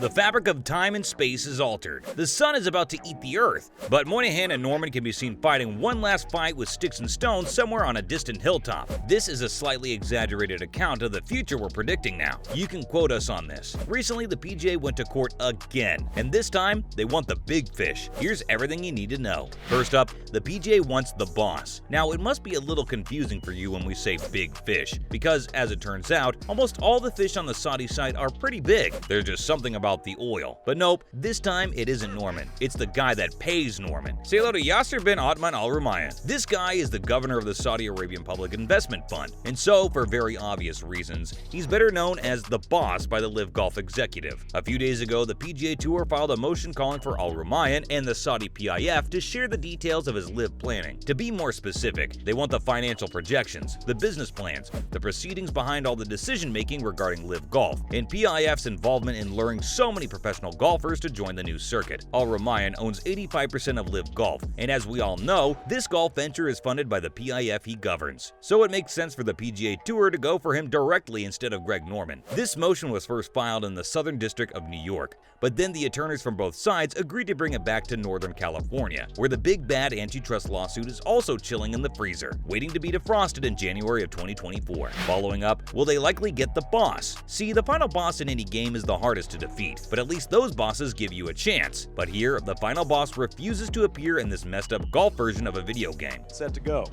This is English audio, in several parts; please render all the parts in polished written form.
The fabric of time and space is altered. The sun is about to eat the earth, but Monahan and Norman can be seen fighting one last fight with sticks and stones somewhere on a distant hilltop. This is a slightly exaggerated account of the future we're predicting now. You can quote us on this. Recently, the PGA went to court again, and this time, they want the big fish. Here's everything you need to know. First up, the PGA wants the boss. Now, it must be a little confusing for you when we say big fish, because as it turns out, almost all the fish on the Saudi side are pretty big. There's just something about the oil. But nope, this time it isn't Norman. It's the guy that pays Norman. Say hello to Yasser bin Othman Al Rumayyan. This guy is the governor of the Saudi Arabian Public Investment Fund, and so, for very obvious reasons, he's better known as the boss by the LIV Golf executive. A few days ago, the PGA Tour filed a motion calling for Al Rumayyan and the Saudi PIF to share the details of his LIV planning. To be more specific, they want the financial projections, the business plans, the proceedings behind all the decision-making regarding LIV Golf, and PIF's involvement in luring so many professional golfers to join the new circuit. Al Rumayyan owns 85% of LIV Golf, and as we all know, this golf venture is funded by the PIF he governs. So it makes sense for the PGA Tour to go for him directly instead of Greg Norman. This motion was first filed in the Southern District of New York, but then the attorneys from both sides agreed to bring it back to Northern California, where the big bad antitrust lawsuit is also chilling in the freezer, waiting to be defrosted in January of 2024. Following up, will they likely get the boss? See, the final boss in any game is the hardest to defeat, but at least those bosses give you a chance. But here, the final boss refuses to appear in this messed up golf version of a video game. Set to go.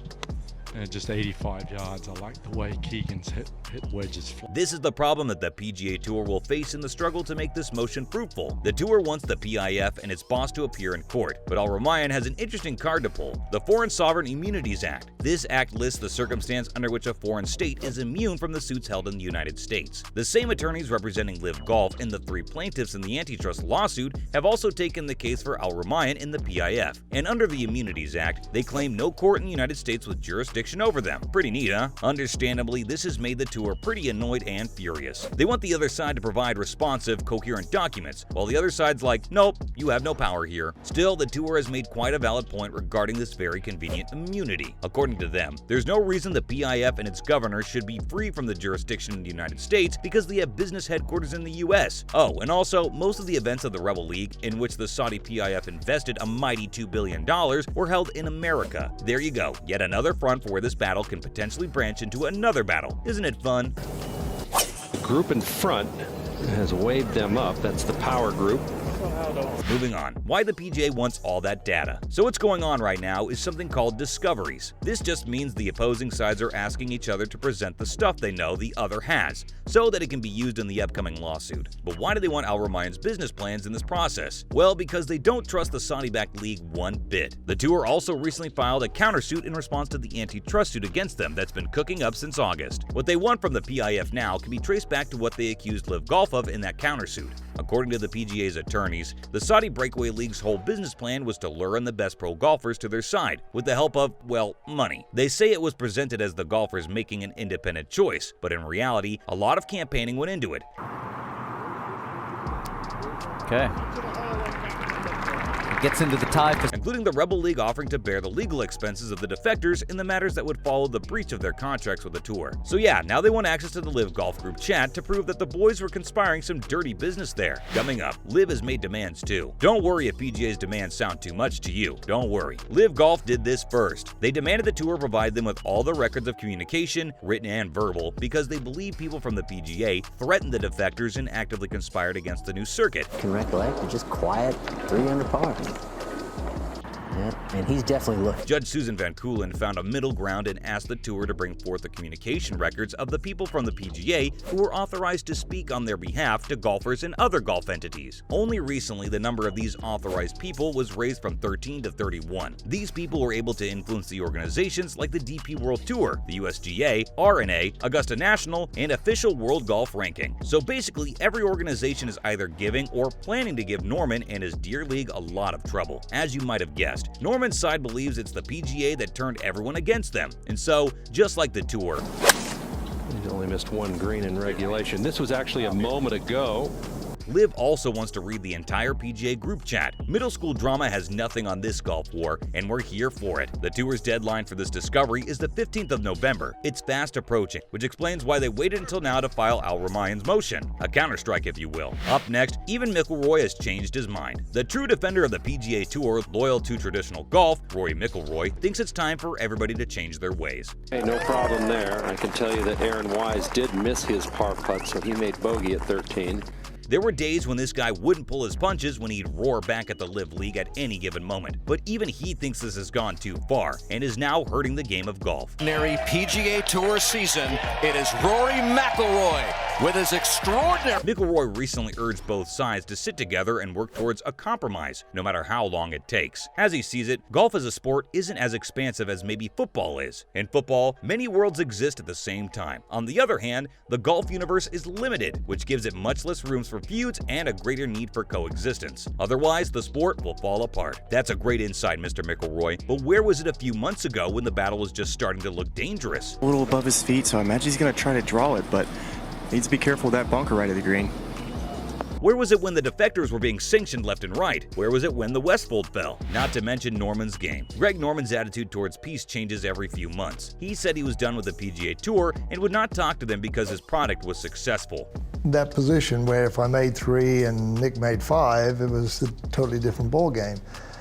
Just 85 yards. I like the way Keegan's hit wedges. This is the problem that the PGA Tour will face in the struggle to make this motion fruitful. The tour wants the PIF and its boss to appear in court, but Al Rumayyan has an interesting card to pull: the Foreign Sovereign Immunities Act. This act lists the circumstance under which a foreign state is immune from the suits held in the United States. The same attorneys representing LIV Golf and the three plaintiffs in the antitrust lawsuit have also taken the case for Al Rumayyan in the PIF, and under the Immunities Act, they claim no court in the United States with jurisdiction over them. Pretty neat, huh? Understandably, this has made the tour pretty annoyed and furious. They want the other side to provide responsive, coherent documents, while the other side's like, nope, you have no power here. Still, the tour has made quite a valid point regarding this very convenient immunity. According to them, there's no reason the PIF and its governor should be free from the jurisdiction in the United States because they have business headquarters in the US. Oh, and also, most of the events of the Rebel League, in which the Saudi PIF invested a mighty $2 billion, were held in America. There you go, yet another front for where this battle can potentially branch into another battle. Isn't it fun? The group in front has waved them up. That's the power group. Moving on, why the PGA wants all that data. So what's going on right now is something called discoveries. This just means the opposing sides are asking each other to present the stuff they know the other has, so that it can be used in the upcoming lawsuit. But why do they want Al Rumayyan's business plans in this process? Well, because they don't trust the Saudi-backed league one bit. The tour also recently filed a countersuit in response to the antitrust suit against them that's been cooking up since August. What they want from the PIF now can be traced back to what they accused LIV Golf of in that countersuit. According to the PGA's attorneys, the Saudi Breakaway League's whole business plan was to lure in the best pro golfers to their side with the help of, well, money. They say it was presented as the golfers making an independent choice, but in reality, a lot of campaigning went into it. Okay. Gets into the tie, including the Rebel League offering to bear the legal expenses of the defectors in the matters that would follow the breach of their contracts with the tour. So yeah, now they want access to the LIV Golf Group chat to prove that the boys were conspiring some dirty business there. Coming up, LIV has made demands too. Don't worry if PGA's demands sound too much to you. Don't worry. LIV Golf did this first. They demanded the tour provide them with all the records of communication, written and verbal, because they believe people from the PGA threatened the defectors and actively conspired against the new circuit. Can recollect, they're just quiet, 3 under par. Yeah, and he's definitely looking. Judge Susan Van Koolen found a middle ground and asked the tour to bring forth the communication records of the people from the PGA who were authorized to speak on their behalf to golfers and other golf entities. Only recently, the number of these authorized people was raised from 13 to 31. These people were able to influence the organizations like the DP World Tour, the USGA, R&A, Augusta National, and Official World Golf Ranking. So basically, every organization is either giving or planning to give Norman and his dear league a lot of trouble. As you might have guessed, Norman's side believes it's the PGA that turned everyone against them, and so, just like the tour, he's only missed one green in regulation. This was actually a moment ago. LIV also wants to read the entire PGA group chat. Middle school drama has nothing on this Golf war, and we're here for it. The tour's deadline for this discovery is the 15th of November. It's fast approaching, which explains why they waited until now to file Al Ramayan's motion. A counterstrike, if you will. Up next, even McIlroy has changed his mind. The true defender of the PGA Tour, loyal to traditional golf, Rory McIlroy, thinks it's time for everybody to change their ways. Hey, no problem there. I can tell you that Aaron Wise did miss his par putt, so he made bogey at 13. There were days when this guy wouldn't pull his punches when he'd roar back at the LIV League at any given moment. But even he thinks this has gone too far and is now hurting the game of golf. PGA Tour season, it is Rory McIlroy with his extraordinary... McIlroy recently urged both sides to sit together and work towards a compromise, no matter how long it takes. As he sees it, golf as a sport isn't as expansive as maybe football is. In football, many worlds exist at the same time. On the other hand, the golf universe is limited, which gives it much less rooms for feuds and a greater need for coexistence. Otherwise, the sport will fall apart. That's a great insight, Mr. McIlroy, but where was it a few months ago when the battle was just starting to look dangerous? A little above his feet, so I imagine he's going to try to draw it, but needs to be careful of that bunker right at the green. Where was it when the defectors were being sanctioned left and right? Where was it when the Westfold fell? Not to mention Norman's game. Greg Norman's attitude towards peace changes every few months. He said he was done with the PGA Tour and would not talk to them because his product was successful. That position where if I made 3 and Nick made 5, it was a totally different ball game.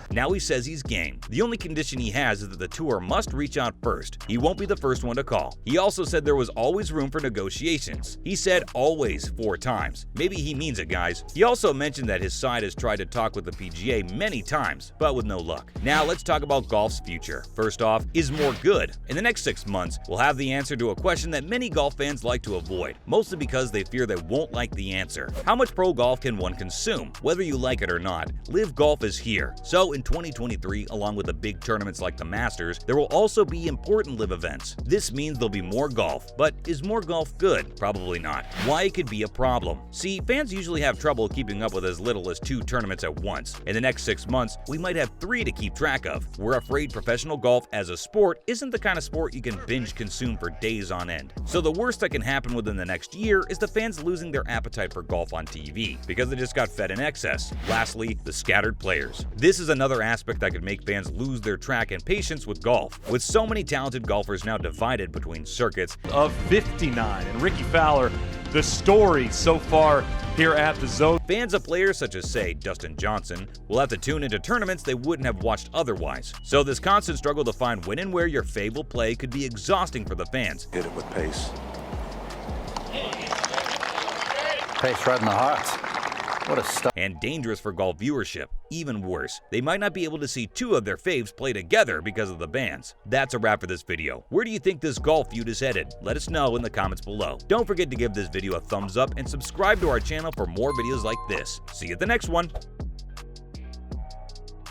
Now he says he's game. The only condition he has is that the tour must reach out first. He won't be the first one to call. He also said there was always room for negotiations. He said always 4 times. Maybe he means it, guys. He also mentioned that his side has tried to talk with the PGA many times, but with no luck. Now let's talk about golf's future. First off, is more good? In the next 6 months, we'll have the answer to a question that many golf fans like to avoid, mostly because they fear they won't like the answer. How much pro golf can one consume? Whether you like it or not, LIV Golf is here. So in 2023, along with the big tournaments like the Masters, there will also be important LIV events. This means there'll be more golf, but is more golf good? Probably not. Why it could be a problem? See, fans usually have trouble keeping up with as little as 2 tournaments at once. In the next 6 months, we might have 3 to keep track of. We're afraid professional golf as a sport isn't the kind of sport you can binge consume for days on end. So the worst that can happen within the next year is the fans losing their appetite for golf on TV because they just got fed in excess. Lastly, the scattered players. This is another aspect that could make fans lose their track and patience with golf. With so many talented golfers now divided between circuits of 59, and Ricky Fowler, the story so far here at the Zone. Fans of players such as, say, Dustin Johnson will have to tune into tournaments they wouldn't have watched otherwise. So this constant struggle to find when and where your fave will play could be exhausting for the fans. Hit it with pace. Pace right in the heart. What a stuff. And dangerous for golf viewership. Even worse, they might not be able to see 2 of their faves play together because of the bans. That's a wrap for this video. Where do you think this golf feud is headed? Let us know in the comments below. Don't forget to give this video a thumbs up and subscribe to our channel for more videos like this. See you at the next one.